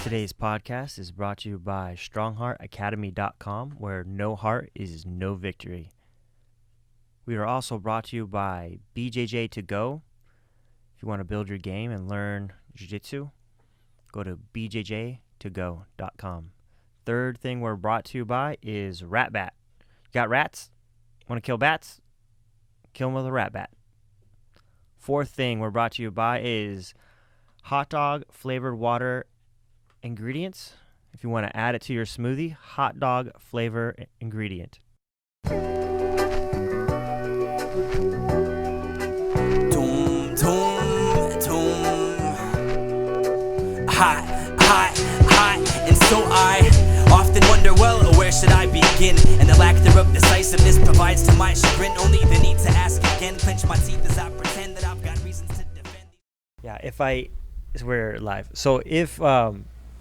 Today's podcast is brought to you by StrongHeartAcademy.com, where no heart is no victory. We are also brought to you by BJJ To Go. If you want to build your game and learn Jiu-Jitsu, go to bjjtogo.com. Third thing we're brought to you by is Rat Bat. You got rats? Want to kill bats? Kill them with a rat bat. Fourth thing we're brought to you by is hot dog flavored water ingredients. If you want to add it to your smoothie, hot dog flavor ingredient. Doom, doom, doom. Hot, hot, hot. And so I often wonder, well, where should I begin? And the lack thereof decisiveness provides to my chagrin only the need to ask again. Clench my teeth as I pretend that I've got reasons to defend. Yeah, we're live. So if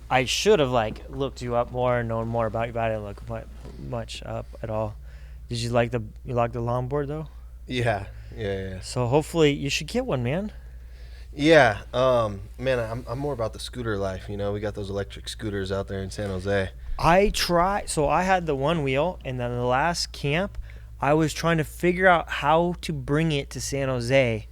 I should have looked you up more and known more about you, but I didn't look much up at all. Did you like the longboard though? Yeah. So hopefully you should get one, man. Yeah, man, I'm more about the scooter life. You know, we got those electric scooters out there in San Jose. So I had the one wheel, and then the last camp, I was trying to figure out how to bring it to San Jose,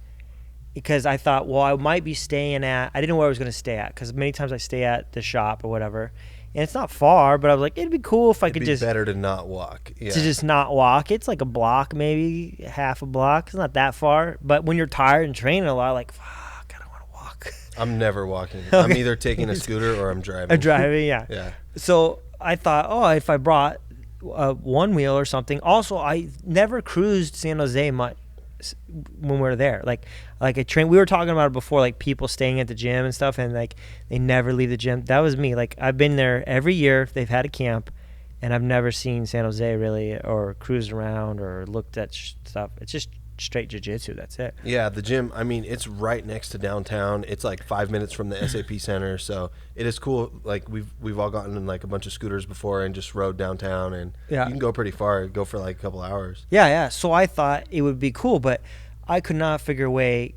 because I thought, well, I might be staying I didn't know where I was going to stay at, because many times I stay at the shop or whatever, and it's not far, but I was like, it'd be cool if I could just... It'd be better to not walk. Yeah. To just not walk. It's like a block, maybe half a block. It's not that far, but when you're tired and training a lot, fuck, I don't want to walk. I'm never walking. Okay. I'm either taking a scooter or I'm driving. Yeah. Yeah. So I thought, if I brought one wheel or something. Also, I never cruised San Jose much when we were there. Like a train. We were talking about it before, like people staying at the gym and stuff, and like they never leave the gym. That was me. Like I've been there every year. They've had a camp, and I've never seen San Jose really, or cruised around or looked at stuff. It's just straight jiu-jitsu. That's it. Yeah, the gym, I mean, it's right next to downtown. It's like 5 minutes from the SAP Center, so it is cool. Like we've all gotten in like a bunch of scooters before and just rode downtown, and you can go pretty far. Go for like a couple hours. Yeah. So I thought it would be cool, but I could not figure a way.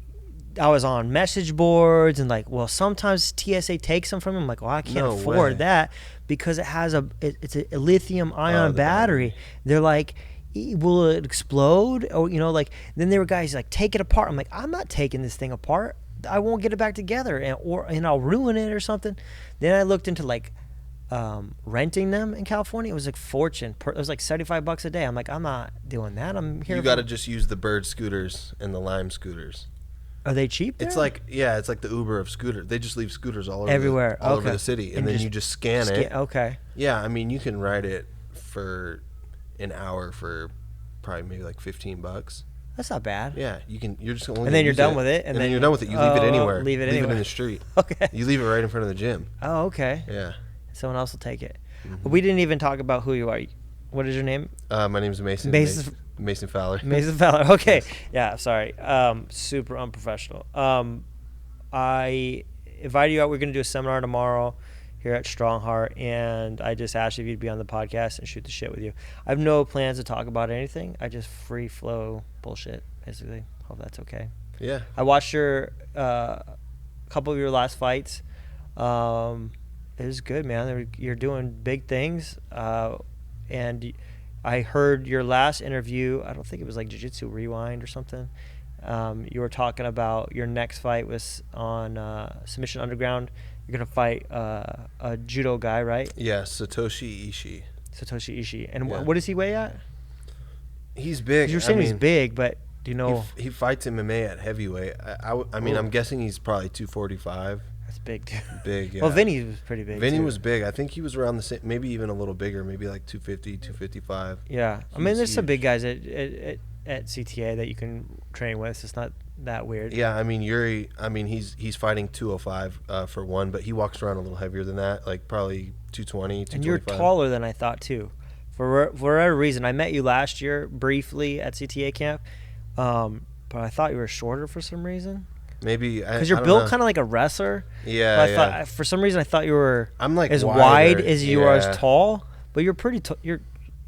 I was on message boards and sometimes TSA takes them from them. I'm like, well, I can't afford that because it has it's a lithium ion battery. They're like, will it explode? Or then there were guys like, take it apart. I'm like, I'm not taking this thing apart. I won't get it back together, and I'll ruin it or something. Then I looked into renting them in California. It was like fortune. It was like $75 a day. I'm like, I'm not doing that. I'm here. You got to just use the Bird scooters and the Lime scooters. Are they cheap there? It's like the Uber of scooters. They just leave scooters all over everywhere, all over the city, and then you just scan it. Okay. Yeah, I mean, you can ride it for an hour for probably maybe like $15. That's not bad. Yeah, you can. You're just only. And then you're done with it, and then you're done with it. You leave it anywhere. Leave it in the street. Okay. You leave it right in front of the gym. Oh, okay. Yeah. Someone else will take it. Mm-hmm. But we didn't even talk about who you are. What is your name? My name is Mason. Mason Fowler. Mason Fowler. Okay. Yes. Yeah. Sorry. Super unprofessional. I invited you out. We're gonna do a seminar tomorrow here at Strong Heart, and I just asked if you'd be on the podcast and shoot the shit with you. I have no plans to talk about anything. I just free flow bullshit, basically. Hope that's okay. Yeah. I watched your couple of your last fights. It was good, man. You're doing big things, and I heard your last interview. I don't think it was like Jiu-Jitsu Rewind or something. You were talking about your next fight was on Submission Underground. You're going to fight a judo guy, right? Yeah, Satoshi Ishii. And what does he weigh at? He's big. You're saying he's big, but do you know? He fights MMA at heavyweight. I mean, I'm guessing he's probably 245. That's big, dude. Big, yeah. Well, Vinny was pretty big, Vinny was big. I think he was around the same, maybe even a little bigger, maybe like 250, 255. Yeah. I mean, there's some big guys at CTA that you can train with. So it's not that weird. Yeah, I mean, Yuri, he's fighting 205 for one, but he walks around a little heavier than that, like probably 220, 225. And you're taller than I thought, too. For whatever reason, I met you last year briefly at CTA camp, but I thought you were shorter for some reason. Maybe because you're built kind of like a wrestler. Yeah, but I thought for some reason I thought you were as wider, wide as you are as tall, but you're pretty. You're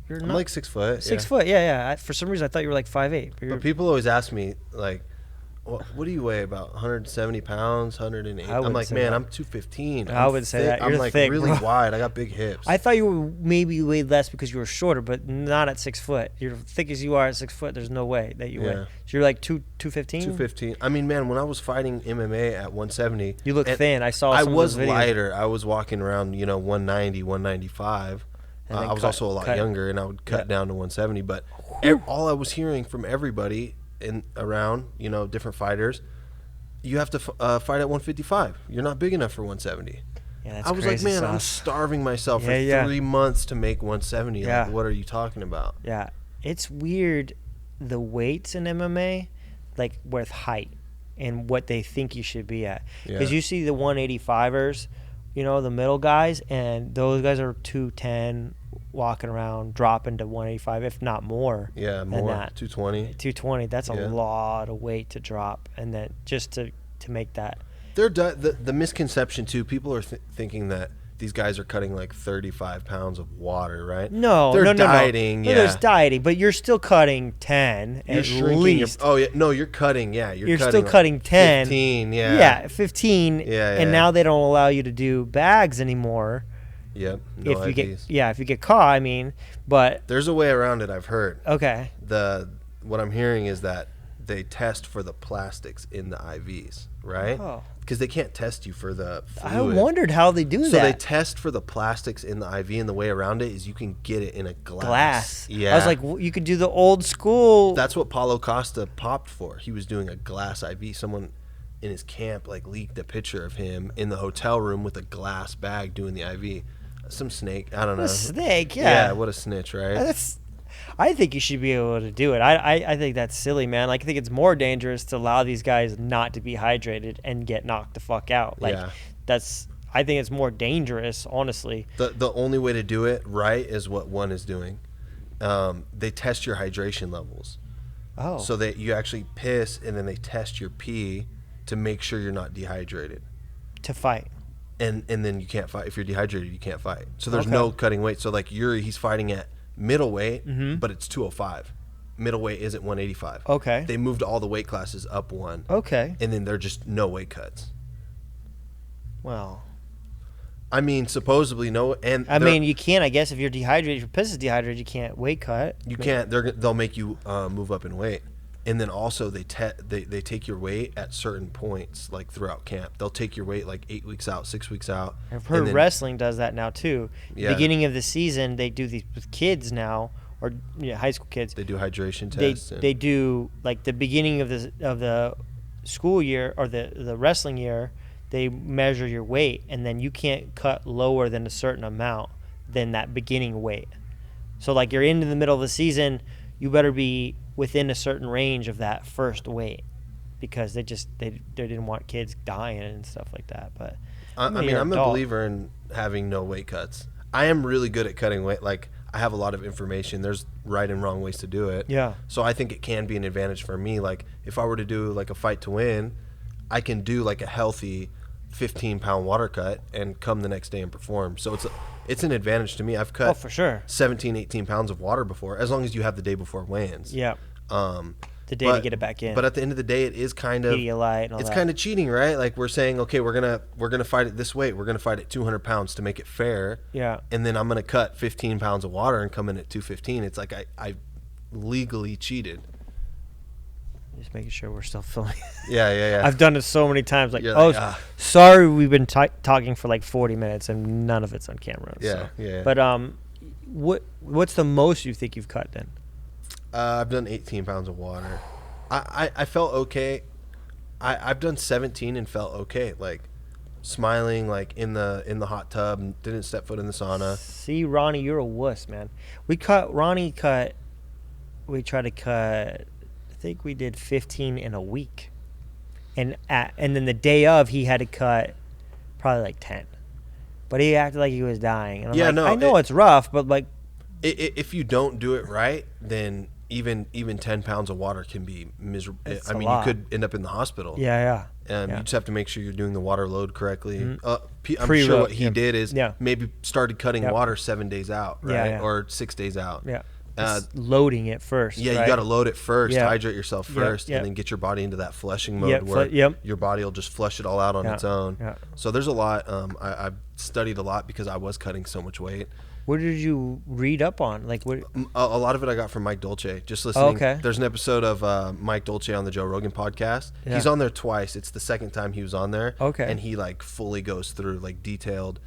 not. I'm like 6 foot. 6 foot. Yeah. For some reason I thought you were like 5'8". But people always ask me like, what do you weigh? About 170 pounds, 180. I'm like, man, I'm 215. I would say that. I'm You're like thick, really bro. wide. I got big hips. I thought you were maybe weighed less because you were shorter, but not at 6 foot. You're thick as you are at 6 foot. There's no way that you weigh. So you're like 215? 215. I mean, man, when I was fighting MMA at 170. You look thin. I saw I some was of those videos. lighter. I was walking around, 190, 195. I was also a lot younger, and I would cut down to 170. But all I was hearing from everybody around, different fighters, you have to fight at 155. You're not big enough for 170. Yeah, that's I was crazy like, man, sauce. I'm starving myself for 3 months to make 170. Yeah. Like, what are you talking about? Yeah. It's weird, the weights in MMA, like with height and what they think you should be at. Because you see the 185ers, the middle guys, and those guys are 210 walking around, dropping to 185, if not more. Yeah, more. 220. 220. That's a lot of weight to drop, and then just to make that. The misconception too. People are thinking that these guys are cutting like 35 pounds of water, right? No, they're dieting. No, there's dieting, but you're still cutting 10 you're at least. You're cutting. Yeah, you're still cutting 10. 15. Yeah, 15. Yeah. And now they don't allow you to do bags anymore. Yep. No if you get caught, I mean, but there's a way around it. I've heard. Okay. What I'm hearing is that they test for the plastics in the IVs, right? Oh. Because they can't test you for the fluid. I wondered how they do that. So they test for the plastics in the IV, and the way around it is you can get it in a glass. Yeah. I was like, you could do the old school. That's what Paulo Costa popped for. He was doing a glass IV. Someone in his camp leaked a picture of him in the hotel room with a glass bag doing the IV. Some snake. I don't know. A snake, yeah. Yeah, what a snitch, right? I think you should be able to do it. I think that's silly, man. Like, I think it's more dangerous to allow these guys not to be hydrated and get knocked the fuck out. Like, I think it's more dangerous, honestly. The only way to do it right is what one is doing. They test your hydration levels. Oh. So that you actually piss, and then they test your pee to make sure you're not dehydrated. To fight. And then you can't fight. If you're dehydrated, you can't fight. So there's no cutting weight. So like he's fighting at middleweight, but it's 205. Middleweight isn't 185. Okay. They moved all the weight classes up one. Okay. And then they're just no weight cuts. Well, I mean, supposedly no. And I mean, you can't. I guess if you're dehydrated, if your piss is dehydrated, you can't weight cut. You can't. They'll make you move up in weight. And then also they take your weight at certain points, like throughout camp. They'll take your weight like 8 weeks out, 6 weeks out. I've heard wrestling does that now too. Yeah. Beginning of the season, they do these with kids now, or high school kids. They do hydration tests. They do like the beginning of the school year or the wrestling year. They measure your weight, and then you can't cut lower than a certain amount than that beginning weight. So like you're into the middle of the season, you better be within a certain range of that first weight, because they didn't want kids dying and stuff like that. But I mean, I'm a believer in having no weight cuts. I am really good at cutting weight. Like, I have a lot of information. There's right and wrong ways to do it. Yeah. So I think it can be an advantage for me. Like, if I were to do like a fight to win, I can do like a healthy 15-pound water cut and come the next day and perform. So it's an advantage to me. I've cut for sure 17, 18 pounds of water before, as long as you have the day before weigh-ins. Yeah. The day to get it back in. But at the end of the day, it is kind of Pedialyte and all it's that. kind of cheating, right? Like, we're saying, okay, we're gonna fight at this weight. We're gonna fight at 200 pounds to make it fair. Yeah. And then I'm gonna cut 15 pounds of water and come in at 215. It's like I legally cheated. Just making sure we're still filming. Yeah. I've done it so many times. Like, like, sorry, we've been talking for like 40 minutes and none of it's on camera. Yeah. But what's the most you think you've cut then? I've done 18 pounds of water. I felt okay. I've done 17 and felt okay. Like, smiling, like in the hot tub, didn't step foot in the sauna. See, Ronnie, you're a wuss, man. We tried to cut. I think we did 15 in a week, and then the day of he had to cut probably like 10, but he acted like he was dying. And I'm I know it's rough, but like, if you don't do it right, then even 10 pounds of water can be miserable. I mean, you could end up in the hospital. Yeah. You just have to make sure you're doing the water load correctly. Mm-hmm. I'm sure what he did is maybe started cutting water 7 days out, right? Yeah. Or 6 days out. Yeah. loading it first. Yeah, right? you got to load it first, hydrate yourself first, and then get your body into that flushing mode where your body will just flush it all out on its own. Yeah. So there's a lot. I've studied a lot because I was cutting so much weight. What did you read up on? Like what? A lot of it I got from Mike Dolce. Just listening. Oh, okay. There's an episode of Mike Dolce on the Joe Rogan podcast. Yeah. He's on there twice. It's the second time he was on there. Okay. And he like fully goes through like detailed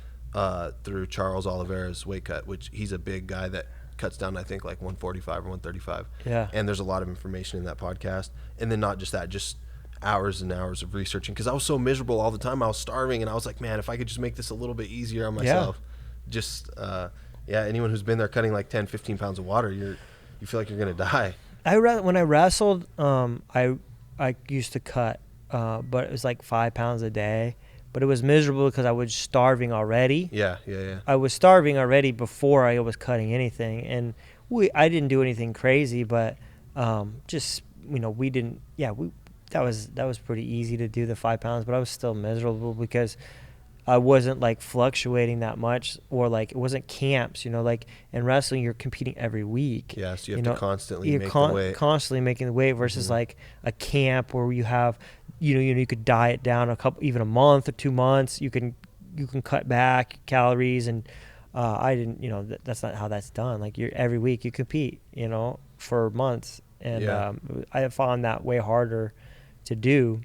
through Charles Oliveira's weight cut, which he's a big guy that cuts down I think like 145 or 135. Yeah. And there's a lot of information in that podcast. And then not just that, just hours and hours of researching because I was so miserable all the time. I was starving and I was like, man, if I could just make this a little bit easier on myself. Just anyone who's been there cutting like 10, 15 pounds of water, you feel like you're going to die. When I wrestled, I used to cut, but it was like 5 pounds a day. But it was miserable because I was starving already. Yeah. I was starving already before I was cutting anything. And I didn't do anything crazy, but we didn't. Yeah, that was pretty easy to do the 5 pounds, but I was still miserable because I wasn't like fluctuating that much, or like it wasn't camps, like in wrestling you're competing every week. Yeah, so you have to constantly make the weight. Constantly making the weight versus like a camp where you have, you could diet down even a month or 2 months. You can cut back calories, and I didn't. That's not how that's done. Like every week you compete, for months, and I found that way harder to do.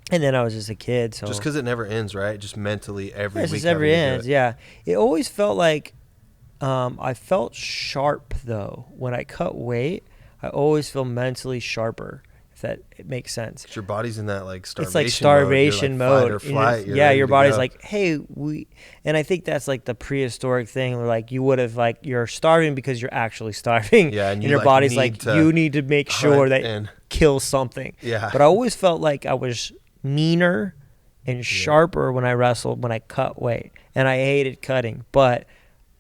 And then I was just a kid, so just because it never ends, right? Just mentally every week. It never ends. Yeah, it always felt like I felt sharp though when I cut weight. I always feel mentally sharper, if it makes sense. Your body's in that like starvation. It's like starvation mode. Fight or flight. Your body's like, hey, and I think that's like the prehistoric thing where like you would have like you're starving because you're actually starving. Yeah, and your body's like you need to make sure that kill something. Yeah, but I always felt like I was meaner and sharper when I wrestled, when I cut weight, and I hated cutting, but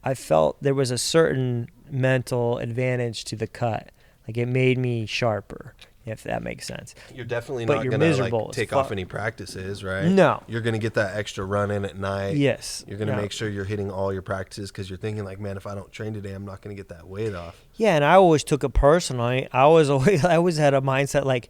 I felt there was a certain mental advantage to the cut. Like it made me sharper, if that makes sense. You're definitely not going to like take off any practices, right? No. You're going to get that extra run in at night. Yes. You're going to make sure you're hitting all your practices because you're thinking like, man, if I don't train today, I'm not going to get that weight off. Yeah, and I always took it personally. I always had a mindset like,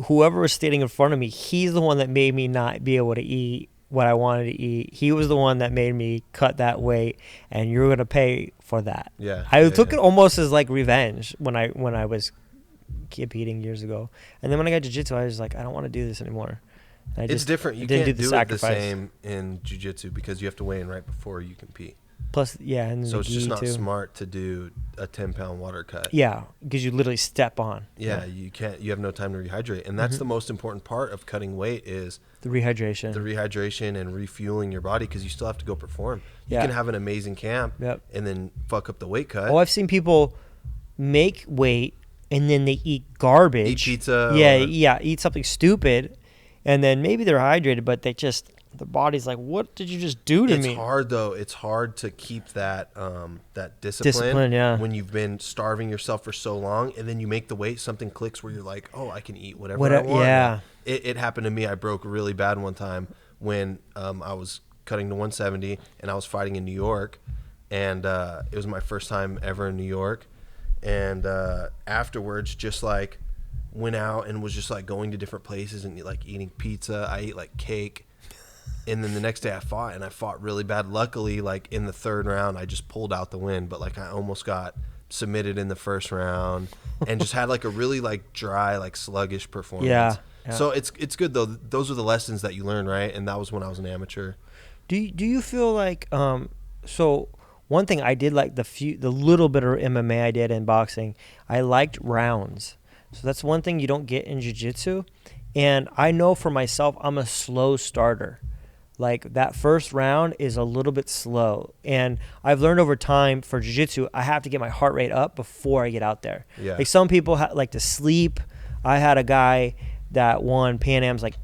whoever was standing in front of me, he's the one that made me not be able to eat what I wanted to eat. He was the one that made me cut that weight, and you're going to pay for that. Yeah. I took it almost as like revenge when I was competing years ago. And then when I got jiu-jitsu, I was like, I don't want to do this anymore. It's different. You can't do it the same in jiu-jitsu because you have to weigh in right before you compete. Plus, and so it's just not smart to do a 10-pound water cut. Yeah, because you literally step on. Yeah, you can't. You have no time to rehydrate, and that's the most important part of cutting weight is the rehydration and refueling your body because you still have to go perform. You can have an amazing camp and then fuck up the weight cut. Oh, I've seen people make weight and then they eat garbage. Eat pizza. Eat something stupid, and then maybe they're hydrated, but the body's like, what did you just do to me? It's hard though. It's hard to keep that discipline when you've been starving yourself for so long, and then you make the weight, something clicks where you're like, oh, I can eat whatever I want. Yeah. It happened to me. I broke really bad one time when I was cutting to 170 and I was fighting in New York, and it was my first time ever in New York, and afterwards just like went out and was just like going to different places and like eating pizza. I ate like cake. And then the next day I fought really bad. Luckily, like in the third round, I just pulled out the win. But like I almost got submitted in the first round and just had like a really like dry, like sluggish performance. Yeah. So it's good though. Those are the lessons that you learn, right? And that was when I was an amateur. Do you feel like so one thing I did like the little bit of MMA I did in boxing, I liked rounds. So that's one thing you don't get in jiu-jitsu. And I know for myself, I'm a slow starter. Like that first round is a little bit slow. And I've learned over time for jiu-jitsu, I have to get my heart rate up before I get out there. Yeah. Like some people like to sleep. I had a guy that won Pan Am's like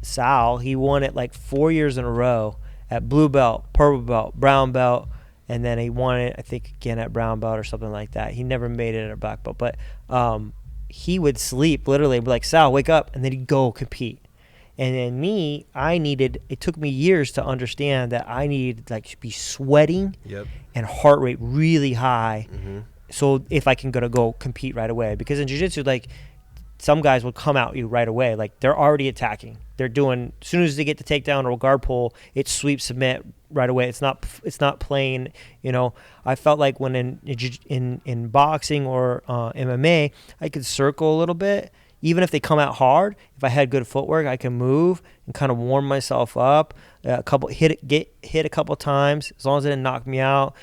Sal. He won it like 4 years in a row at blue belt, purple belt, brown belt. And then he won it, I think, again at brown belt or something like that. He never made it at a black belt. But he would sleep, literally, be like, Sal, wake up. And then he'd go compete. And then it took me years to understand that I needed like to be sweating and heart rate really high. So if I can go compete right away, because in jiu-jitsu, like some guys will come at you right away. Like they're already attacking. They're doing, as soon as they get the takedown or guard pull, it's sweep, submit right away. It's not playing, you know. I felt like when in boxing or MMA, I could circle a little bit. Even if they come out hard, if I had good footwork, I can move and kind of warm myself up. Hit a couple times, as long as it didn't knock me out.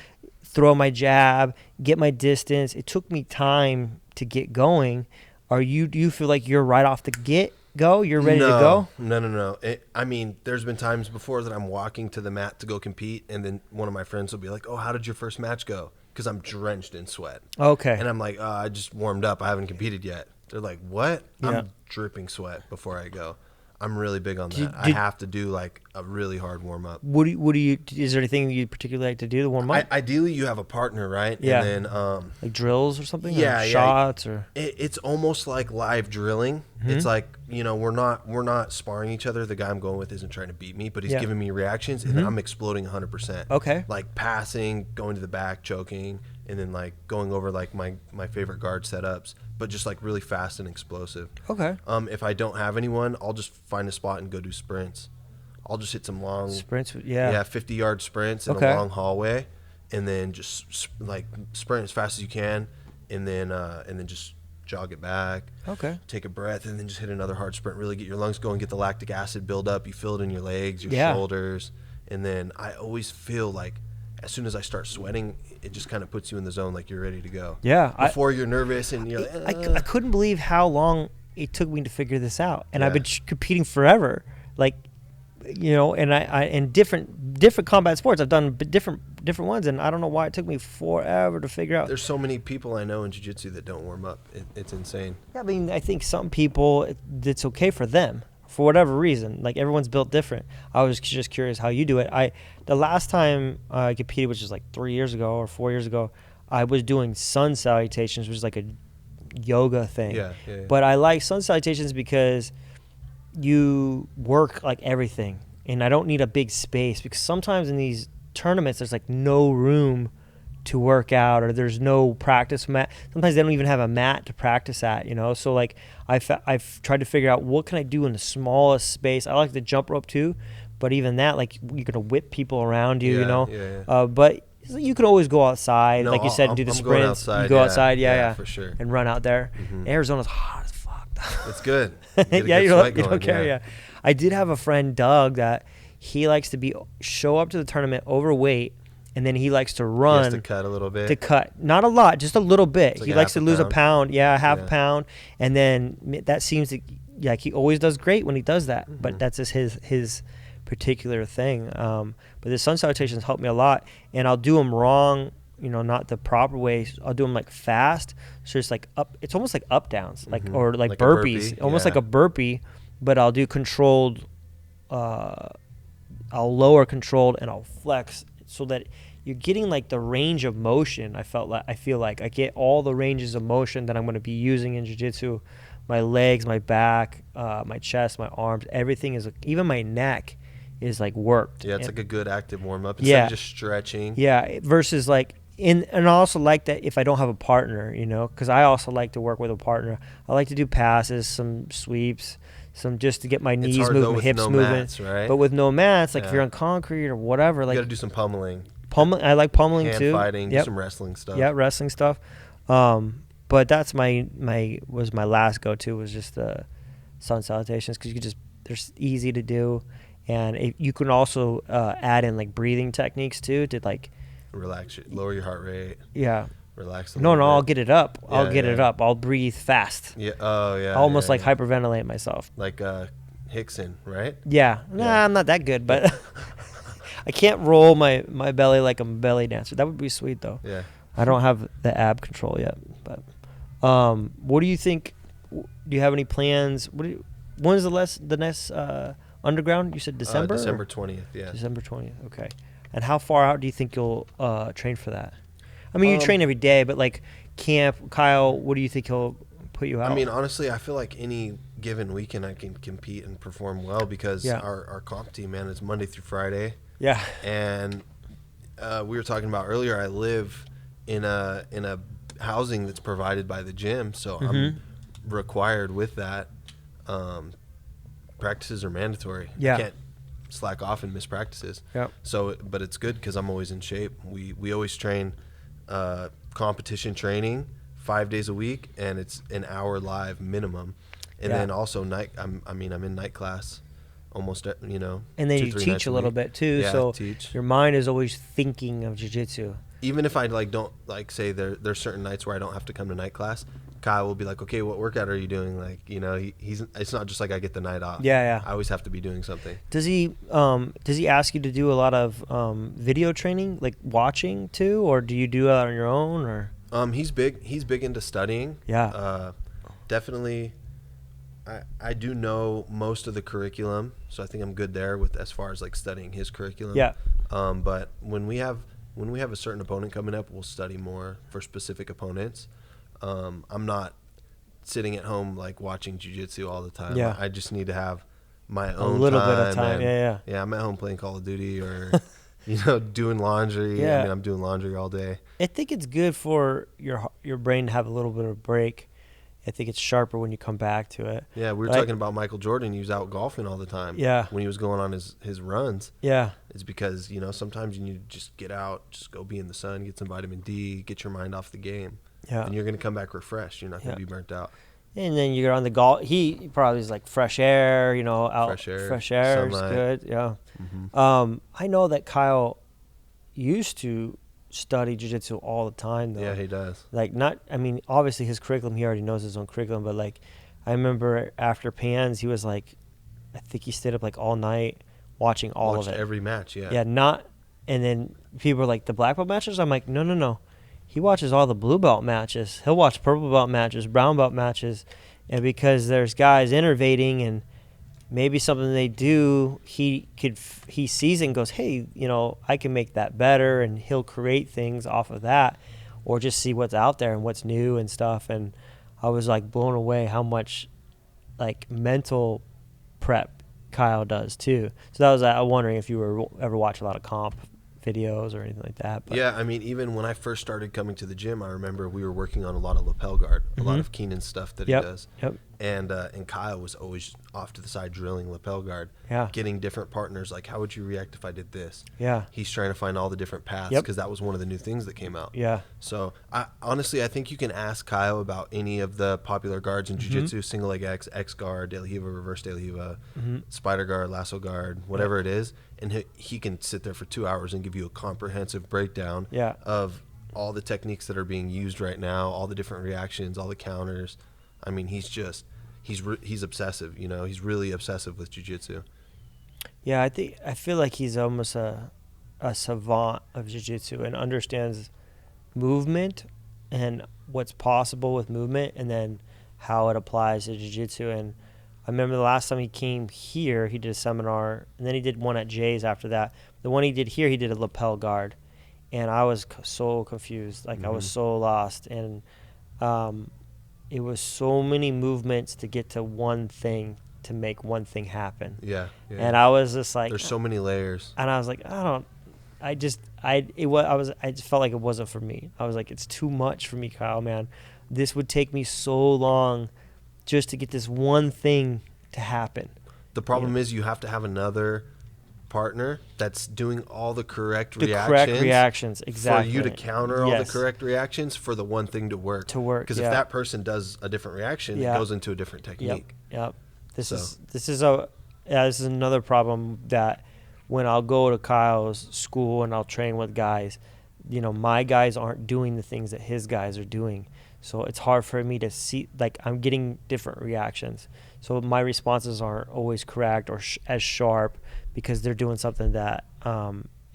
Throw my jab, get my distance. It took me time to get going. Do you feel like you're right off the get-go? You're ready to go? No. I mean, there's been times before that I'm walking to the mat to go compete, and then one of my friends will be like, "Oh, how did your first match go?" Because I'm drenched in sweat. Okay. And I'm like, I just warmed up. I haven't competed yet. They're like, "What?" Yeah. I'm dripping sweat before I go. I'm really big on that. I have to do like a really hard warm up. Is there anything you particularly like to do to warm up? Ideally, you have a partner, right? Yeah. And then like drills or something. Yeah, or shots or. It's almost like live drilling. It's like, you know, we're not sparring each other. The guy I'm going with isn't trying to beat me, but he's giving me reactions, and then I'm exploding 100%. Okay. Like passing, going to the back, choking, and then like going over like my favorite guard setups, but just like really fast and explosive. Okay. If I don't have anyone, I'll just find a spot and go do sprints. I'll just hit some long sprints. Yeah. 50-yard sprints in a long hallway, and then just like sprint as fast as you can, and then just jog it back. Okay. Take a breath, and then just hit another hard sprint. Really get your lungs going, get the lactic acid build up. You feel it in your legs, your shoulders, and then I always feel like as soon as I start sweating, it just kind of puts you in the zone, like you're ready to go. Yeah. Before you're nervous and you're like, I couldn't believe how long it took me to figure this out, and I've been competing forever. Like, you know, and I in different combat sports, I've done different ones, and I don't know why it took me forever to figure out. There's so many people I know in jiu-jitsu that don't warm up. It's insane. Yeah, I mean, I think some people, it's okay for them for whatever reason. Like, everyone's built different. I was just curious how you do it. The last time I competed, which was like 3 years ago or 4 years ago, I was doing sun salutations, which is like a yoga thing. Yeah. But I like sun salutations because you work like everything, and I don't need a big space, because sometimes in these tournaments there's like no room to work out, or there's no practice mat. Sometimes they don't even have a mat to practice at, you know. So like I've tried to figure out what can I do in the smallest space. I like the jump rope too, but even that, like, you're gonna whip people around you, you know. But you can always go outside, like you said, and do the sprints. Outside, you go outside, for sure, and run out there. Arizona's hot as fuck. It's good. You don't care. Yeah. I did have a friend, Doug, that he likes to show up to the tournament overweight, and then he likes to run. He has to cut a little bit. Not a lot, just a little bit. Like he likes to lose a pound. Yeah, half a pound, and then that seems to, like, he always does great when he does that. But that's just his particular thing. But the sun salutations help me a lot, and I'll do them wrong, you know, not the proper way. I'll do them like fast, so it's like up. It's almost like up downs, like or like burpees, burpee. Almost like a burpee. But I'll do controlled. I'll lower controlled, and I'll flex, so that you're getting like the range of motion. I feel like I get all the ranges of motion that I'm going to be using in jiu-jitsu. My legs, my back, my chest, my arms, everything is, even my neck is like worked. Yeah, it's like a good active warm up instead of just stretching. Yeah, versus like and I also like that if I don't have a partner, you know, because I also like to work with a partner. I like to do passes, some sweeps, some just to get my knees moving, hips moving. Mats, right? But with no mats, like if you're on concrete or whatever, like you got to do some pummeling. I like pummeling hand too. Fighting, do some wrestling stuff. Yeah, wrestling stuff. But that's my last go-to was just the sun salutations, because they're easy to do, and you can also add in like breathing techniques too to like relax, lower your heart rate. Yeah. Relax. I'll get it up. I'll get it up. I'll breathe fast. Yeah. Oh yeah. I'll almost like hyperventilate myself. Like Hickson, right? Yeah. Nah, I'm not that good, but I can't roll my belly like I'm a belly dancer. That would be sweet though. Yeah. I don't have the ab control yet, but what do you think? Do you have any plans? When's the next underground? You said December? December 20th, yeah. December 20th, okay. And how far out do you think you'll train for that? I mean, you train every day, but like camp, Caio, what do you think he'll put you out? I mean, honestly, I feel like any given weekend I can compete and perform well because our comp team, man, is Monday through Friday. Yeah. And we were talking about earlier, I live in a housing that's provided by the gym, so I'm required with that. Practices are mandatory. Yeah. I can't slack off and miss practices. Yeah. So, but it's good because I'm always in shape. We always train competition training 5 days a week, and it's an hour live minimum. And then also I'm in night class almost, you know. And then you teach a little bit too. Yeah, so teach. Your mind is always thinking of jiu-jitsu. Even if I don't say there's certain nights where I don't have to come to night class, Caio will be like, okay, what workout are you doing? Like, you know, it's not just like I get the night off. Yeah. I always have to be doing something. Does he ask you to do a lot of video training, like watching too, or do you do that on your own, or? He's big into studying. Yeah. Definitely. I do know most of the curriculum, so I think I'm good there with as far as like studying his curriculum. Yeah. But when we have a certain opponent coming up, we'll study more for specific opponents. I'm not sitting at home like watching jiu-jitsu all the time. Yeah. I just need to have my own a little bit of time. Yeah. Yeah, I'm at home playing Call of Duty or doing laundry. Yeah. I mean, I'm doing laundry all day. I think it's good for your brain to have a little bit of a break. I think it's sharper when you come back to it. Yeah, we were talking about Michael Jordan. He was out golfing all the time. Yeah. When he was going on his runs. Yeah. It's because, sometimes you need to just get out, just go be in the sun, get some vitamin D, get your mind off the game. Yeah. And you're going to come back refreshed. You're not going to be burnt out. And then you're on the golf. He probably is like fresh air, out. Fresh air is sunlight. good. Yeah. Mm-hmm. I know that Caio used to study jiu-jitsu all the time though. Yeah, he does. Obviously his curriculum, he already knows his own curriculum, but like I remember after Pans he was like, I think he stayed up like all night watching Watched of it. every match. And then people were like, the black belt matches? I'm like, no, he watches all the blue belt matches. He'll watch purple belt matches, brown belt matches, and because there's guys innovating and maybe something they do, he sees it and goes, hey, I can make that better, and he'll create things off of that, or just see what's out there and what's new and stuff. And I was like blown away how much like mental prep Caio does too. So that was I'm wondering if you ever watch a lot of comp videos or anything like that. But. Yeah, I mean, even when I first started coming to the gym, I remember we were working on a lot of lapel guard, a lot of Keenan's stuff that he does. Yep. And Caio was always off to the side drilling lapel guard, getting different partners. Like, how would you react if I did this? Yeah. He's trying to find all the different paths because that was one of the new things that came out. Yeah. So, honestly, I think you can ask Caio about any of the popular guards in jiu-jitsu, single leg X, X guard, De La Riva, reverse De La Riva, spider guard, lasso guard, whatever it is. And he can sit there for 2 hours and give you a comprehensive breakdown of all the techniques that are being used right now, all the different reactions, all the counters. I mean, he's obsessive, he's really obsessive with jiu-jitsu. Yeah, I feel like he's almost a savant of jiu-jitsu and understands movement and what's possible with movement and then how it applies to jiu-jitsu. And I remember the last time he came here, he did a seminar, and then he did one at Jay's after that. The one he did here, he did a lapel guard, and I was so confused. Like, I was so lost, and it was so many movements to get to one thing, to make one thing happen. Yeah. And I was just like... There's so many layers. And I was like, I just felt like it wasn't for me. I was like, it's too much for me, Caio, man. This would take me so long just to get this one thing to happen. The problem is you have to have another partner that's doing all the correct reactions, exactly. For you to counter all the correct reactions for the one thing to work. Because if that person does a different reaction, it goes into a different technique. Yep. This is another problem that when I'll go to Caio's school and I'll train with guys, my guys aren't doing the things that his guys are doing. So it's hard for me to see, like, I'm getting different reactions. So my responses aren't always correct or as sharp because they're doing something that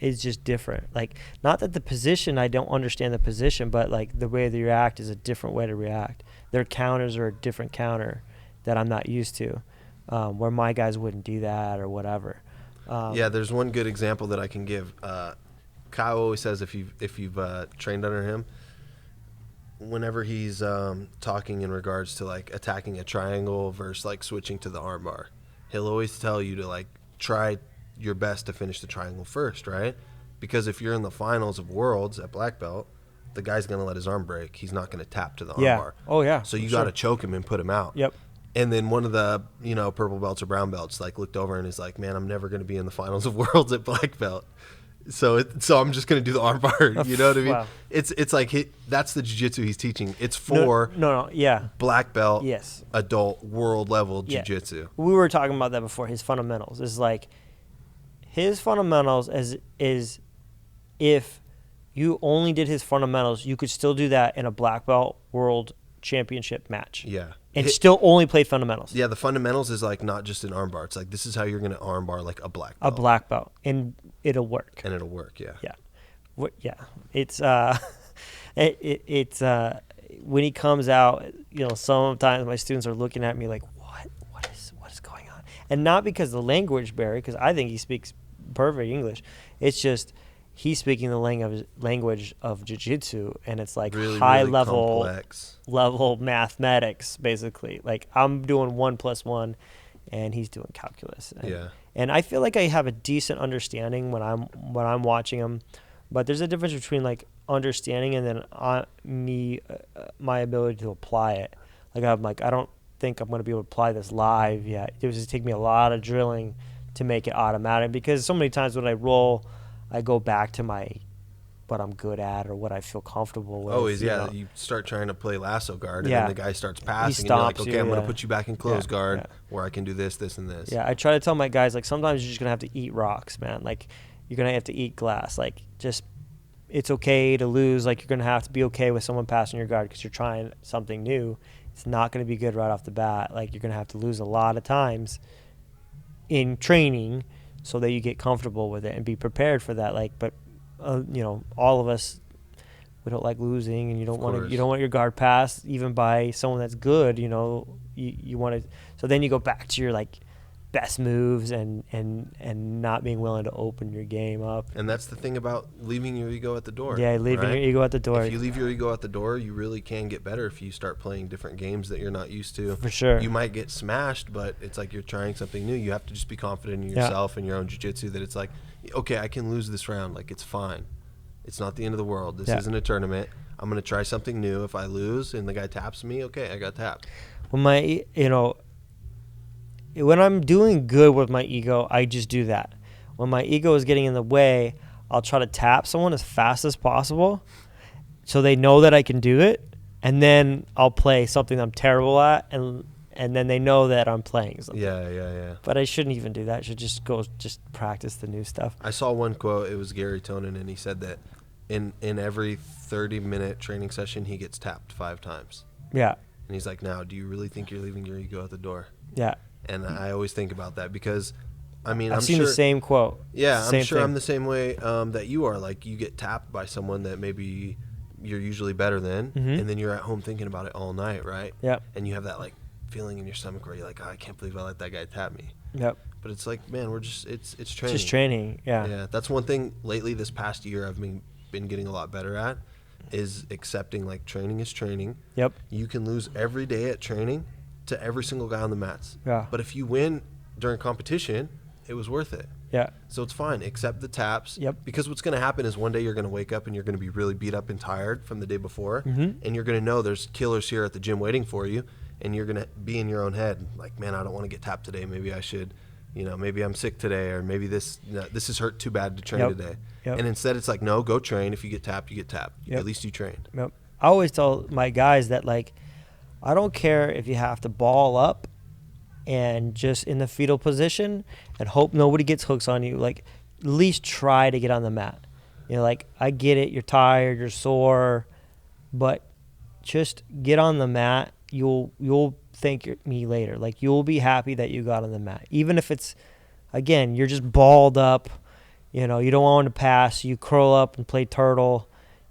is just different. Like, not that the position, I don't understand the position, but like the way they react is a different way to react. Their counters are a different counter that I'm not used to, where my guys wouldn't do that or whatever. There's one good example that I can give. Caio always says if you've trained under him, whenever he's talking in regards to like attacking a triangle versus like switching to the armbar, he'll always tell you to like try your best to finish the triangle first, right? Because if you're in the finals of Worlds at black belt, the guy's going to let his arm break. He's not going to tap to the armbar. Oh, yeah. So you got to choke him and put him out. Yep. And then one of the, purple belts or brown belts, like, looked over and is like, man, I'm never going to be in the finals of Worlds at black belt. So I'm just going to do the armbar. You know what I mean? Wow. It's like that's the jiu-jitsu he's teaching. It's for black belt, adult, world level jiu-jitsu. We were talking about that before. His fundamentals is like his fundamentals is if you only did his fundamentals, you could still do that in a black belt world championship match. Yeah. And still only play fundamentals. Yeah, the fundamentals is like not just an armbar. It's like this is how you're going to armbar like a black belt. A black belt. And it'll work. And it'll work, yeah. Yeah. Yeah. It's it's when he comes out, sometimes my students are looking at me like, what is going on? And not because of the language barrier, because I think he speaks perfect English. It's just he's speaking the language of jiu-jitsu, and it's like really, high really level mathematics, basically. Like I'm doing 1 + 1, and he's doing calculus. And I feel like I have a decent understanding when I'm watching him, but there's a difference between like understanding and then my ability to apply it. Like I'm like, I don't think I'm going to be able to apply this live yet. It was just take me a lot of drilling to make it automatic, because so many times when I roll, I go back to what I'm good at or what I feel comfortable with. Always, yeah. You start trying to play lasso guard, and then the guy starts passing, and you're like, okay, I'm going to put you back in close guard where I can do this, this, and this. Yeah, I try to tell my guys, like, sometimes you're just going to have to eat rocks, man. Like, you're going to have to eat glass. Like, just, it's okay to lose. Like, you're going to have to be okay with someone passing your guard because you're trying something new. It's not going to be good right off the bat. Like, you're going to have to lose a lot of times in training so that you get comfortable with it and be prepared for that. Like, but all of us, we don't like losing, and you don't want your guard passed even by someone that's good. You want to. So then you go back to your like best moves and not being willing to open your game up. And that's the thing about leaving your ego at the door. Yeah, leaving your ego at the door. If you leave your ego at the door, you really can get better if you start playing different games that you're not used to. For sure. You might get smashed, but it's like you're trying something new. You have to just be confident in yourself and your own jiu-jitsu that it's like, okay, I can lose this round. Like, it's fine. It's not the end of the world. This isn't a tournament. I'm going to try something new. If I lose and the guy taps me, okay, I got tapped. When I'm doing good with my ego, I just do that. When my ego is getting in the way, I'll try to tap someone as fast as possible so they know that I can do it, and then I'll play something I'm terrible at, and then they know that I'm playing something. Yeah. But I shouldn't even do that. I should just practice the new stuff. I saw one quote. It was Gary Tonin, and he said that in every 30-minute training session, he gets tapped 5 times. Yeah. And he's like, now, do you really think you're leaving your ego at the door? Yeah. And I always think about that because, I've seen the same quote. Yeah, I'm sure I'm the same way that you are. Like, you get tapped by someone that maybe you're usually better than, and then you're at home thinking about it all night, right? Yeah. And you have that, like, feeling in your stomach where you're like, I can't believe I let that guy tap me. Yep. But it's like, man, it's training. It's just training, yeah. Yeah, that's one thing lately this past year I've been getting a lot better at is accepting, like, training is training. Yep. You can lose every day at training to every single guy on the mats. Yeah. But if you win during competition, it was worth it. Yeah. So it's fine. Accept the taps. Yep. Because what's going to happen is one day you're going to wake up and you're going to be really beat up and tired from the day before. And you're going to know there's killers here at the gym waiting for you. And you're going to be in your own head like, man, I don't want to get tapped today. Maybe I should, maybe I'm sick today, or maybe this has hurt too bad to train today. Yep. And instead it's like, no, go train. If you get tapped, you get tapped. Yep. At least you trained. Yep. I always tell my guys that, like, I don't care if you have to ball up and just in the fetal position and hope nobody gets hooks on you. Like, at least try to get on the mat. Like, I get it. You're tired. You're sore. But just get on the mat. You'll thank me later. Like, you'll be happy that you got on the mat. Even if it's, again, you're just balled up. You don't want to pass. You curl up and play turtle,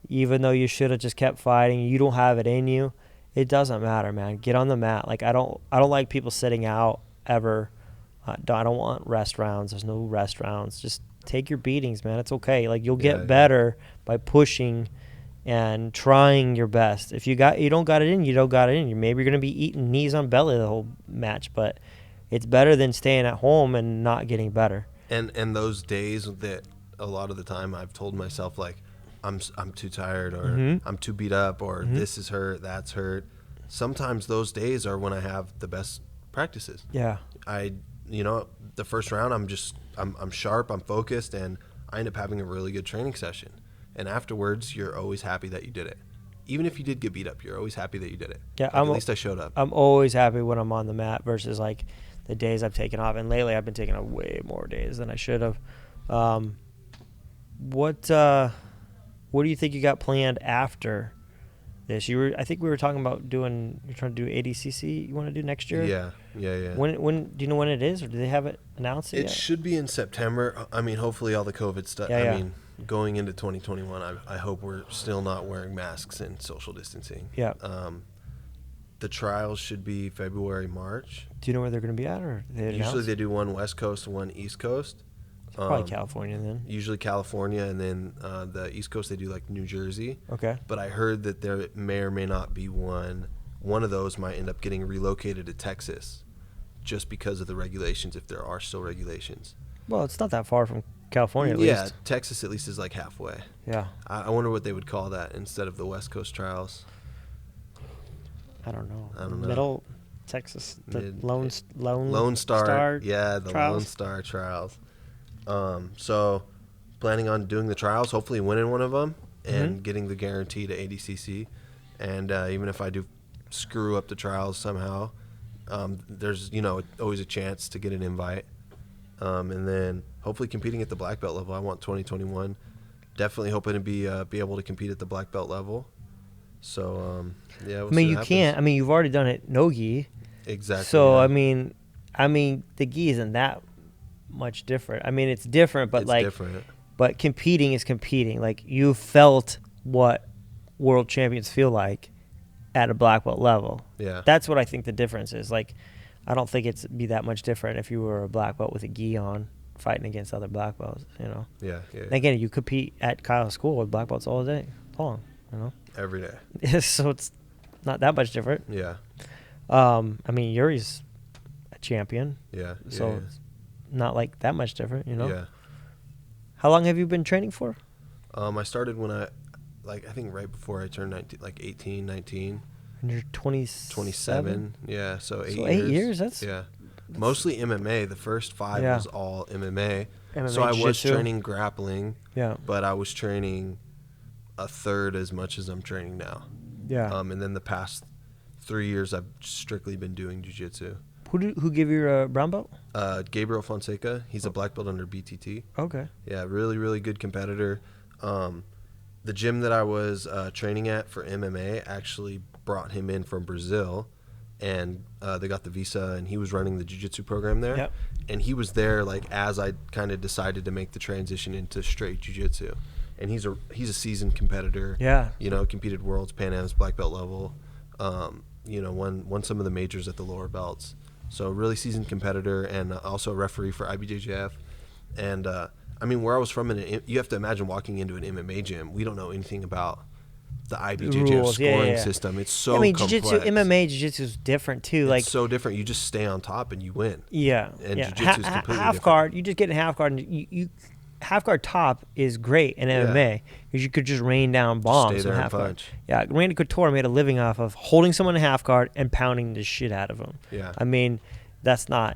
even though you should have just kept fighting. You don't have it in you. It doesn't matter, man. Get on the mat. Like, I don't like people sitting out ever. I don't want rest rounds. There's no rest rounds. Just take your beatings, man. It's okay. Like, you'll get better by pushing and trying your best. If you don't got it in, you don't got it in. Maybe you're going to be eating knees on belly the whole match, but it's better than staying at home and not getting better. And those days that a lot of the time I've told myself, like, I'm too tired, or I'm too beat up, or this is hurt, that's hurt. Sometimes those days are when I have the best practices. Yeah. The first round, I'm sharp, I'm focused, and I end up having a really good training session. And afterwards, you're always happy that you did it. Even if you did get beat up, you're always happy that you did it. Yeah, at least I showed up. I'm always happy when I'm on the mat versus like the days I've taken off. And lately, I've been taking off way more days than I should have. What do you think you got planned after this? I think we were talking about you're trying to do ADCC. You want to do next year? Yeah. When do you know when it is, or do they have it announced yet? It should be in September. I mean, hopefully all the COVID stuff. I mean, going into 2021, I hope we're still not wearing masks and social distancing. Yeah. The trials should be February, March. Do you know where they're going to be at, or usually they do one West Coast and one East Coast. Probably California then. Usually California, and then the East Coast they do like New Jersey. Okay. But I heard that there may or may not be one. One of those might end up getting relocated to Texas, just because of the regulations, if there are still regulations. Well, it's not that far from California at least. Yeah, Texas at least is like halfway. Yeah. I wonder what they would call that instead of the West Coast trials. I don't know. Middle Texas, the Lone Star. Yeah, the trials. Lone Star trials. So planning on doing the trials, hopefully winning one of them and getting the guarantee to ADCC. And even if I do screw up the trials somehow, there's always a chance to get an invite. And then hopefully competing at the black belt level. I want 2021. Definitely hoping to be able to compete at the black belt level. So yeah. I mean, you can't. I mean, you've already done it no gi. Exactly. So yeah. I mean, the gi isn't that much different. I mean, it's different, but but competing is competing. Like, you felt what world champions feel like at a black belt level. Yeah. That's what I think the difference is. Like, I don't think it's be that much different if you were a black belt with a gi on fighting against other black belts, Yeah. And again, you compete at Caio school with black belts all day long, Every day. So it's not that much different. Yeah. I mean, Yuri's a champion. Yeah. So it's not like that much different, Yeah. How long have you been training for? I started when I think right before I turned 19, like 18, 19. And you're 27? Yeah, so 8 years. 8 years, that's mostly MMA. The first 5 was all MMA. So I was jiu-jitsu. training grappling. Yeah. But I was training a third as much as I'm training now. Yeah. And then the past 3 years I've strictly been doing jiu-jitsu. Who gave you a brown belt? Gabriel Fonseca. He's a black belt under BTT. Okay. Yeah, really, really good competitor. The gym that I was training at for MMA actually brought him in from Brazil, and they got the visa, and he was running the jiu-jitsu program there. Yep. And he was there as I kind of decided to make the transition into straight jiu-jitsu. And he's a seasoned competitor. Yeah. Competed worlds, Pan Am's black belt level. Won some of the majors at the lower belts. So really seasoned competitor, and also a referee for IBJJF. And I mean, where I was from, you have to imagine walking into an MMA gym. We don't know anything about the IBJJF scoring system. It's so complex. Jiu-jitsu, MMA jiu-jitsu is different too. It's so different. You just stay on top and you win. Yeah. And jiu-jitsu is completely half different. guard, you just get in half guard, and you half guard top is great in MMA because you could just rain down bombs. Stay there half and guard. punch. Yeah, Randy Couture made a living off of holding someone in half guard and pounding the shit out of them. Yeah. I mean, that's not,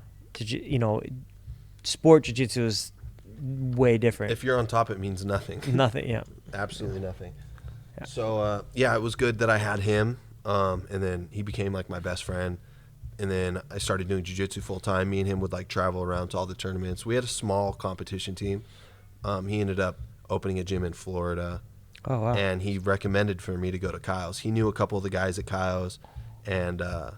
sport jiu-jitsu is way different. If you're on top, it means nothing. Nothing, yeah. Absolutely nothing. Yeah. So, it was good that I had him, and then he became like my best friend. And then I started doing jiu-jitsu full time. Me and him would travel around to all the tournaments. We had a small competition team. He ended up opening a gym in Florida. Oh, wow. And he recommended for me to go to Caio's. He knew a couple of the guys at Caio's, and I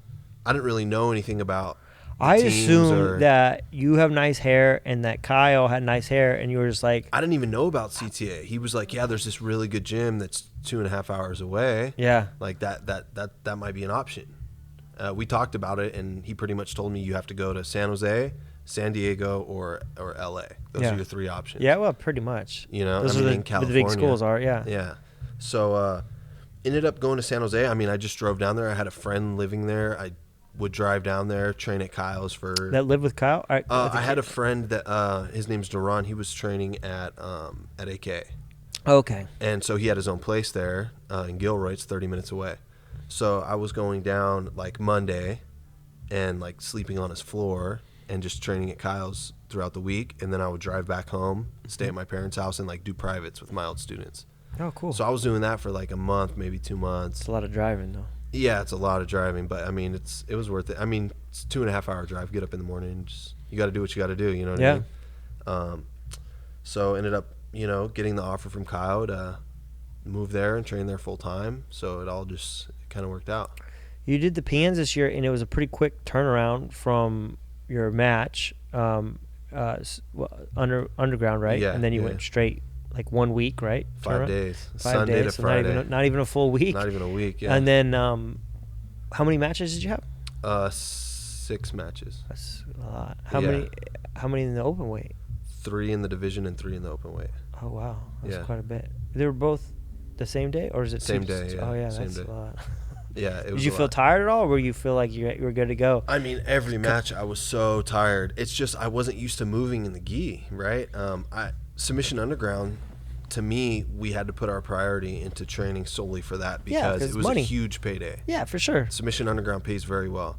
didn't really know anything about I assumed that you have nice hair and that Caio had nice hair, and you were just like... I didn't even know about CTA. He was like, yeah, there's this really good gym that's 2.5 hours away. Yeah. Like that might be an option. We talked about it, and he pretty much told me you have to go to San Jose, San Diego, or LA. Those are your 3 options. Yeah, well, pretty much. You know, those are the big schools are, yeah. Yeah. So ended up going to San Jose. I mean, I just drove down there. I had a friend living there. I would drive down there, train at Caio's for... That lived with Caio? I had a friend that, his name's Duran. He was training at AK. Okay. And so he had his own place there in Gilroy. It's 30 minutes away. So I was going down like Monday and like sleeping on his floor and just training at Caio's throughout the week. And then I would drive back home, stay at my parents' house, and like do privates with my old students. Oh, cool. So I was doing that for like a month, maybe 2 months. It's a lot of driving, though. Yeah, it's a lot of driving, but I mean, it was worth it. I mean, it's 2.5 hour drive. Get up in the morning, you got to do what you got to do. You know what I mean? So ended up, getting the offer from Caio to move there and train there full time. So it all just kind of worked out. You did the PNs this year, and it was a pretty quick turnaround from your match, underground, right? Yeah. And then you went straight. Like 1 week, right? 5 days. 5 Sunday days, to Friday. Not even a full week. Not even a week, yeah. And then, how many matches did you have? 6 matches. That's a lot. How many in the open weight? 3 in the division and 3 in the open weight. Oh, wow. That's quite a bit. They were both the same day, or is it same day? Yeah. Oh, yeah, same that's day. a lot. Yeah, it was. Did you feel tired at all, or were you feel like you were good to go? I mean, every match I was so tired. It's just I wasn't used to moving in the gi, right? Submission underground, to me, we had to put our priority into training solely for that because it was money. A huge payday. Yeah, for sure. Submission underground pays very well.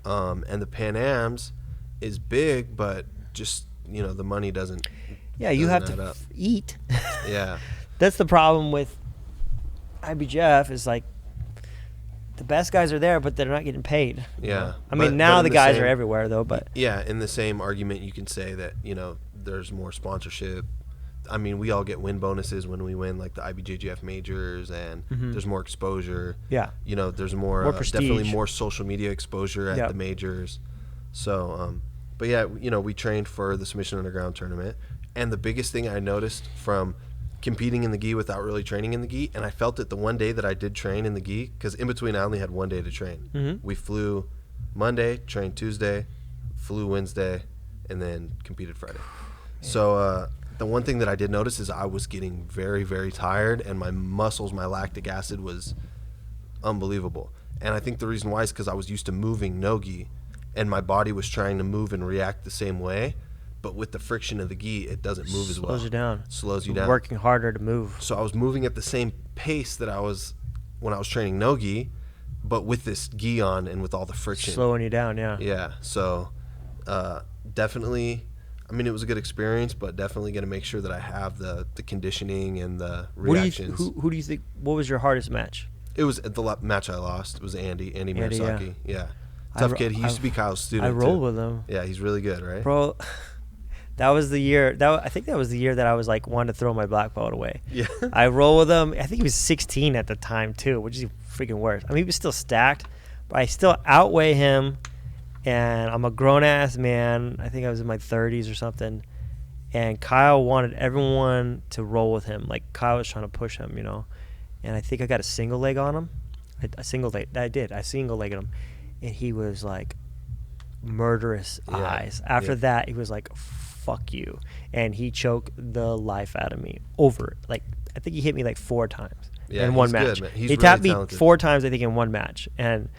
And the Pan Ams is big, but just, the money doesn't. Yeah, you have to eat. Yeah. That's the problem with IBJJF is like the best guys are there, but they're not getting paid. Yeah. I mean, now the guys are everywhere, though. But yeah, in the same argument, you can say that, there's more sponsorship. I mean, we all get win bonuses when we win, like the IBJJF majors, and there's more exposure. Yeah. There's more definitely more social media exposure at the majors. So, but yeah, we trained for the Submission Underground tournament, and the biggest thing I noticed from competing in the gi without really training in the gi, and I felt it the one day that I did train in the gi, because in between I only had 1 day to train. We flew Monday, trained Tuesday, flew Wednesday, and then competed Friday. So the one thing that I did notice is I was getting very, very tired, and my muscles, my lactic acid was unbelievable. And I think the reason why is because I was used to moving no gi, and my body was trying to move and react the same way. But with the friction of the gi, it doesn't move as well. Slows you down. Working harder to move. So I was moving at the same pace that I was when I was training no gi, but with this gi on and with all the friction. Slowing you down, yeah. Yeah. So definitely, I mean, it was a good experience, but definitely going to make sure that I have the conditioning and the reactions. Who do you think, what was your hardest match? It was the match I lost. It was Andy Murasaki. Yeah. Tough kid. He used to be Kyle's student. I rolled with him. Yeah, he's really good, right? Bro, that was the year. I think that was the year that I was like wanting to throw my black belt away. Yeah. I rolled with him. I think he was 16 at the time too, which is freaking worse. I mean, he was still stacked, but I still outweigh him. And I'm a grown ass man. I think I was in my 30s or something. And Kyle wanted everyone to roll with him. Like Kyle was trying to push him, And I think I got a single leg on him. I single legged him, and he was like murderous eyes. After that, he was like, "Fuck you," and he choked the life out of me over. Like I think he hit me like 4 times in one match. Good, he really tapped me talented. 4 times, I think, in one match, and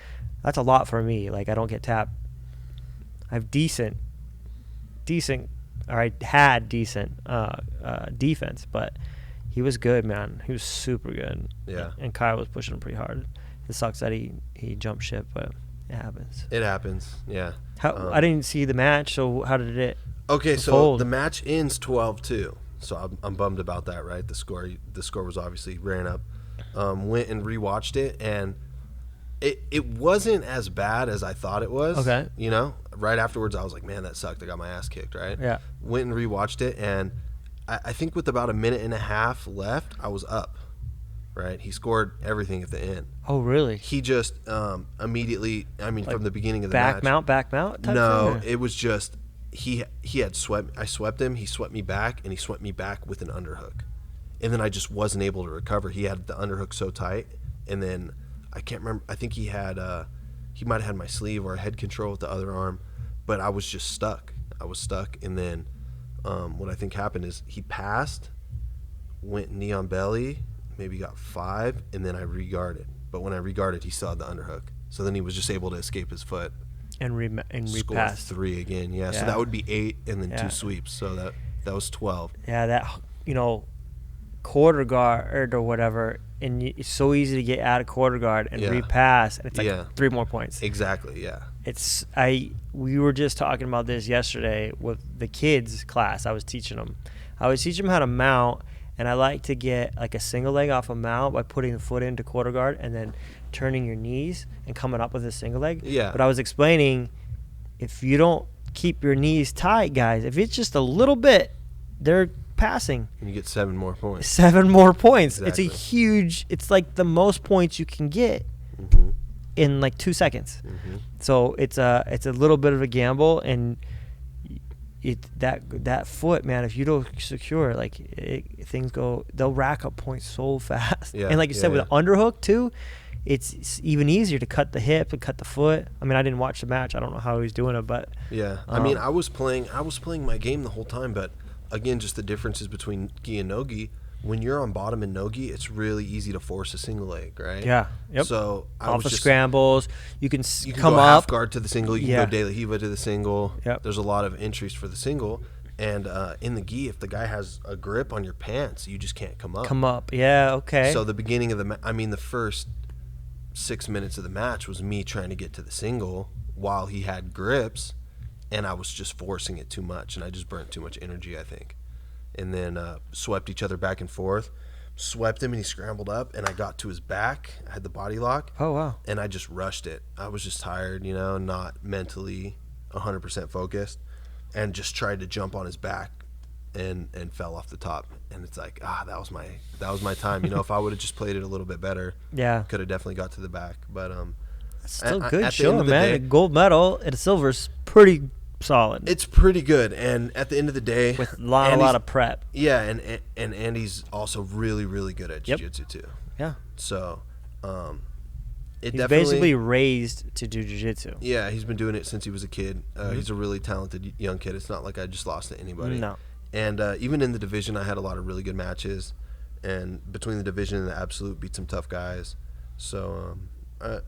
that's a lot for me. Like I don't get tapped. I have decent, or I had decent defense, but he was good, man. He was super good. Yeah. And Kyle was pushing him pretty hard. It sucks that he jumped ship, but it happens. It happens, yeah. I didn't see the match, so how did it Okay, so unfold? the match ends 12-2. So I'm bummed about that, right? The score was obviously ran up. Went and rewatched it, and it wasn't as bad as I thought it was. Okay. Right afterwards, I was like, man, that sucked. I got my ass kicked, right? Yeah. Went and rewatched it, and I think with about a minute and a half left, I was up, right? He scored everything at the end. Oh, really? He just immediately, like from the beginning of the match. Back mount type No, thing, it was just, he had swept, I swept him, he swept me back, and he swept me back with an underhook. And then I just wasn't able to recover. He had the underhook so tight, and then I can't remember. I think he might have had my sleeve or head control with the other arm, but I was just stuck. And then what I think happened is he passed, went knee on belly, maybe got 5, and then I re-guarded. But when I re-guarded, he still had the underhook. So then he was just able to escape his foot. And repass. 3 again, yeah. So that would be 8 and then 2 sweeps. So that was 12. Yeah, that, quarter guard or whatever, and it's so easy to get out of quarter guard and repass, and it's like 3 more points. Exactly, yeah. We were just talking about this yesterday with the kids class. I was teaching them how to mount, and I like to get like a single leg off a mount by putting the foot into quarter guard and then turning your knees and coming up with a single leg. Yeah. But I was explaining, if you don't keep your knees tight, guys, if it's just a little bit, they're passing. And you get 7 more points. 7 more points. Exactly. It's like the most points you can get in like 2 seconds. So it's a little bit of a gamble, and that foot, man, if you don't secure it, they'll rack up points so fast. Yeah, and like you said, with the underhook too, it's even easier to cut the hip and cut the foot. I mean, I didn't watch the match. I don't know how he was doing it, but I mean, I was playing my game the whole time, but again, just the differences between gi and no gi. When you're on bottom in no gi, it's really easy to force a single leg, right? Yeah. Yep. So off of scrambles, you can come go up, half guard to the single. You can go de la hiva to the single. Yep. There's a lot of entries for the single, and in the gi, if the guy has a grip on your pants, you just can't come up. Yeah. Okay. So the beginning of the first 6 minutes of the match was me trying to get to the single while he had grips, and I was just forcing it too much, and I just burnt too much energy, I think. And then swept each other back and forth. Swept him, and he scrambled up, and I got to his back. I had the body lock. Oh, wow. And I just rushed it. I was just tired, not mentally 100% focused, and just tried to jump on his back and fell off the top. And it's like, that was my time. If I would have just played it a little bit better, could have definitely got to the back. But still good showing, man. A gold medal and a silver's pretty solid. It's pretty good, and at the end of the day, with a lot of prep. Yeah, and Andy's also really, really good at jiu-jitsu too. Yeah. So, he's basically raised to do jiu-jitsu. Yeah, he's been doing it since he was a kid. He's a really talented young kid. It's not like I just lost to anybody. No. And even in the division, I had a lot of really good matches, and between the division and the absolute, beat some tough guys. So,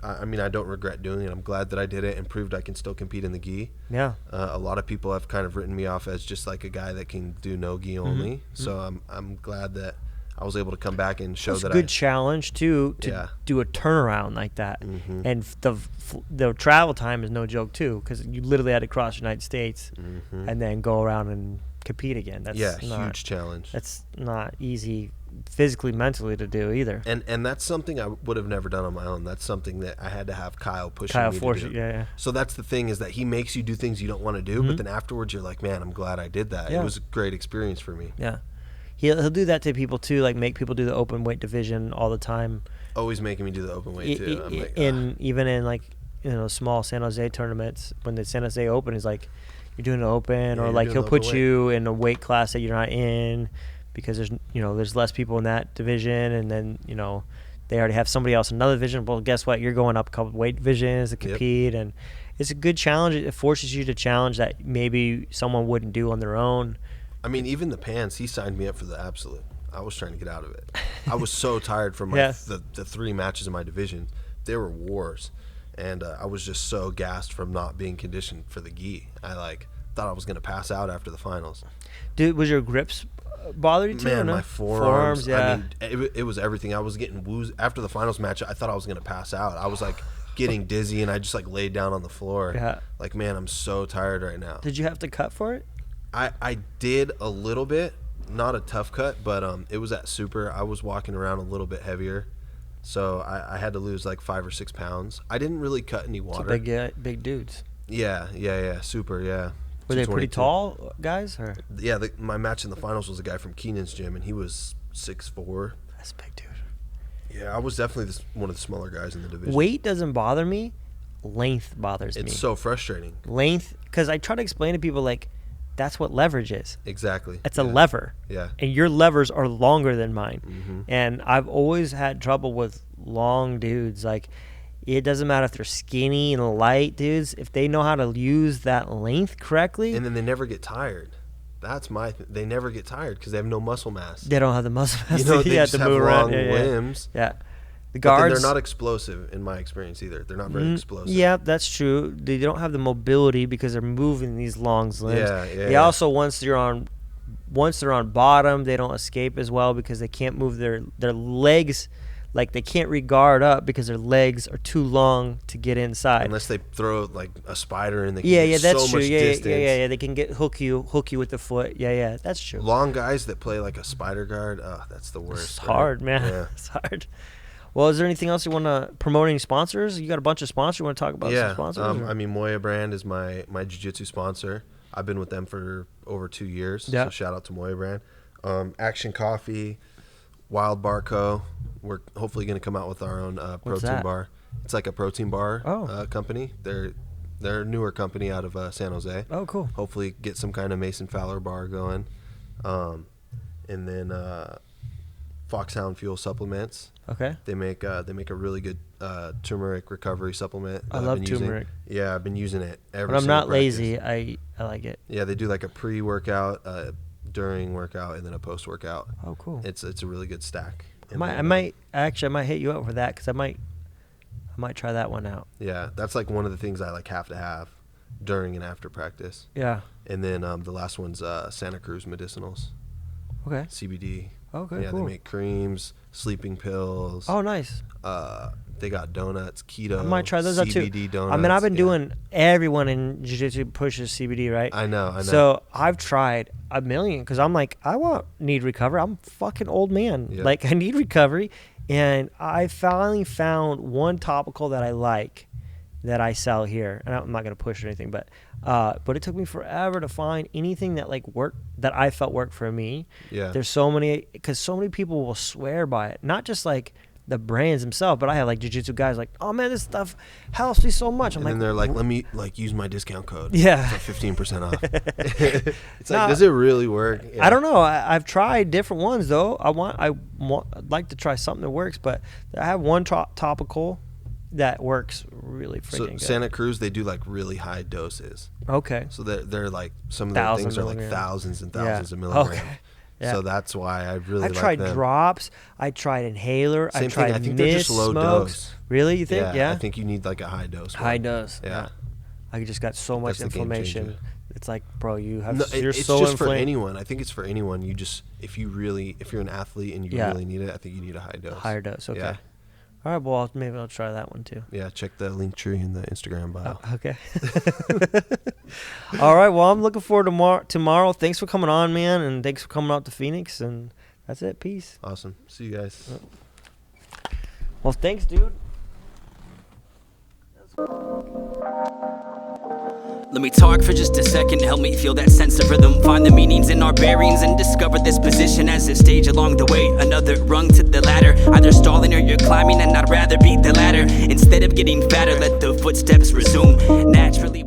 I mean, I don't regret doing it. I'm glad that I did it and proved I can still compete in the gi. Yeah. A lot of people have kind of written me off as just like a guy that can do no gi only. So I'm glad that I was able to come back and show that. It's a good challenge too to do a turnaround like that. And the travel time is no joke too, because you literally had to cross the United States and then go around and compete again. That's huge challenge. That's not easy physically, mentally to do either. And that's something I would have never done on my own. That's something that I had to have Caio pushing me to do. Yeah. So that's the thing, is that he makes you do things you don't want to do, but then afterwards you're like, man, I'm glad I did that. It was a great experience for me. Yeah. He'll do that to people too, like make people do the open weight division all the time. Always making me do the open weight too. I'm like, even in like small San Jose tournaments, when the San Jose Open is like, you're doing an open, or like he'll put you in a weight class that you're not in, because there's less people in that division, and then they already have somebody else in another division. Well, guess what? You're going up a couple weight divisions to compete, and it's a good challenge. It forces you to challenge that maybe someone wouldn't do on their own. I mean, even the pants, he signed me up for the absolute. I was trying to get out of it. I was so tired from the 3 matches in my division. They were wars, and I was just so gassed from not being conditioned for the gi. I thought I was going to pass out after the finals. Dude, was your grips bother you too? Man, my forearms. I mean, it was everything. I was getting woozy after the finals match. I thought I was going to pass out. I was getting dizzy, and I just laid down on the floor. Yeah. Man, I'm so tired right now. Did you have to cut for it? I did a little bit, not a tough cut, but it was at super. I was walking around a little bit heavier, so I had to lose 5 or 6 pounds. I didn't really cut any water. So big dudes. Yeah, super, yeah. Were they pretty tall guys? Or? Yeah, my match in the finals was a guy from Keenan's gym, and he was 6'4". That's a big dude. Yeah, I was definitely one of the smaller guys in the division. Weight doesn't bother me. Length bothers me. It's so frustrating. Length, because I try to explain to people that's what leverage is. Exactly. It's a lever. Yeah. And your levers are longer than mine. And I've always had trouble with long dudes. It doesn't matter if they're skinny and light dudes. If they know how to use that length correctly. And then they never get tired. They never get tired because they have no muscle mass. They don't have the muscle mass. You know, they just have long limbs. Yeah. The guards, but they're not explosive in my experience either. They're not very explosive. Yeah, that's true. They don't have the mobility because they're moving these long limbs. Yeah. They also, once they're on bottom, they don't escape as well because they can't move their legs. Like, they can't re-guard up because their legs are too long to get inside. Unless they throw like a spider and they can get that's so true. Much Yeah, distance. They can hook you with the foot. Yeah, that's true. Long guys that play like a spider guard, that's the worst. It's hard, man. Yeah. It's hard. Well, is there anything else you want to promote? Any sponsors? You got a bunch of sponsors. You want to talk about some sponsors? I mean, Moya Brand is my jiu-jitsu sponsor. I've been with them for over 2 years. So shout out to Moya Brand. Action Coffee, Wild Bar Co. We're hopefully going to come out with our own protein bar. It's like a protein bar company. They're a newer company out of San Jose. Oh, cool. Hopefully get some kind of Mason Fowler bar going. And then Foxhound Fuel supplements. Okay. They make a really good turmeric recovery supplement. I love turmeric. Yeah, I've been using it every But I'm not practice. lazy. I like it. Yeah, they do like a pre-workout, during workout, and then a post-workout. Oh, cool. It's a really good stack. I might hit you up for that because I might try that one out. Yeah, that's like one of the things I like have to have during and after practice. Yeah. And then the last one's Santa Cruz Medicinals. Okay. CBD. Okay, yeah, cool. They make creams, sleeping pills. Oh, nice. They got donuts, keto. I might try those out too. CBD donuts. I mean, I've been doing. Everyone in jiu-jitsu pushes CBD, right? I know. So I've tried a million because I'm like, need recovery. I'm a fucking old man. Yeah. Like, I need recovery, and I finally found one topical that I like that I sell here. And I'm not gonna push or anything, but it took me forever to find anything that like worked that I felt worked for me. Yeah. There's so many people will swear by it, not just like the brands themselves, but I have like jiu-jitsu guys like, oh man, this stuff helps me so much. And then they're like, let me like use my discount code. Yeah. For 15% off. It's like, does it really work? Yeah. I don't know. I've tried different ones though. I'd like to try something that works, but I have one topical that works really freaking good. Santa Cruz, they do like really high doses. Okay. So they're like, some of their things are like thousands and thousands of milligrams. Okay. Yeah. So that's why I really like them. I've tried drops. I tried inhaler. Same I tried thing. I think they're just low smokes. dose. Really? You think? Yeah. I think you need like a high dose. High dose. Yeah. I just got so much inflammation. It's like, bro, you're it's so just inflamed. For anyone. I think it's for anyone. You just, if you're an athlete and you really need it, I think you need a high dose. Higher dose. Okay. Yeah. All right, well, maybe I'll try that one too. Yeah, check the link tree in the Instagram bio. Okay. All right, well, I'm looking forward to tomorrow. Thanks for coming on, man, and thanks for coming out to Phoenix, and that's it. Peace. Awesome. See you guys. Well, thanks, dude. Let me talk for just a second, help me feel that sense of rhythm. Find the meanings in our bearings and discover this position as a stage along the way. Another rung to the ladder, either stalling or you're climbing, and I'd rather be the latter. Instead of getting fatter, let the footsteps resume naturally.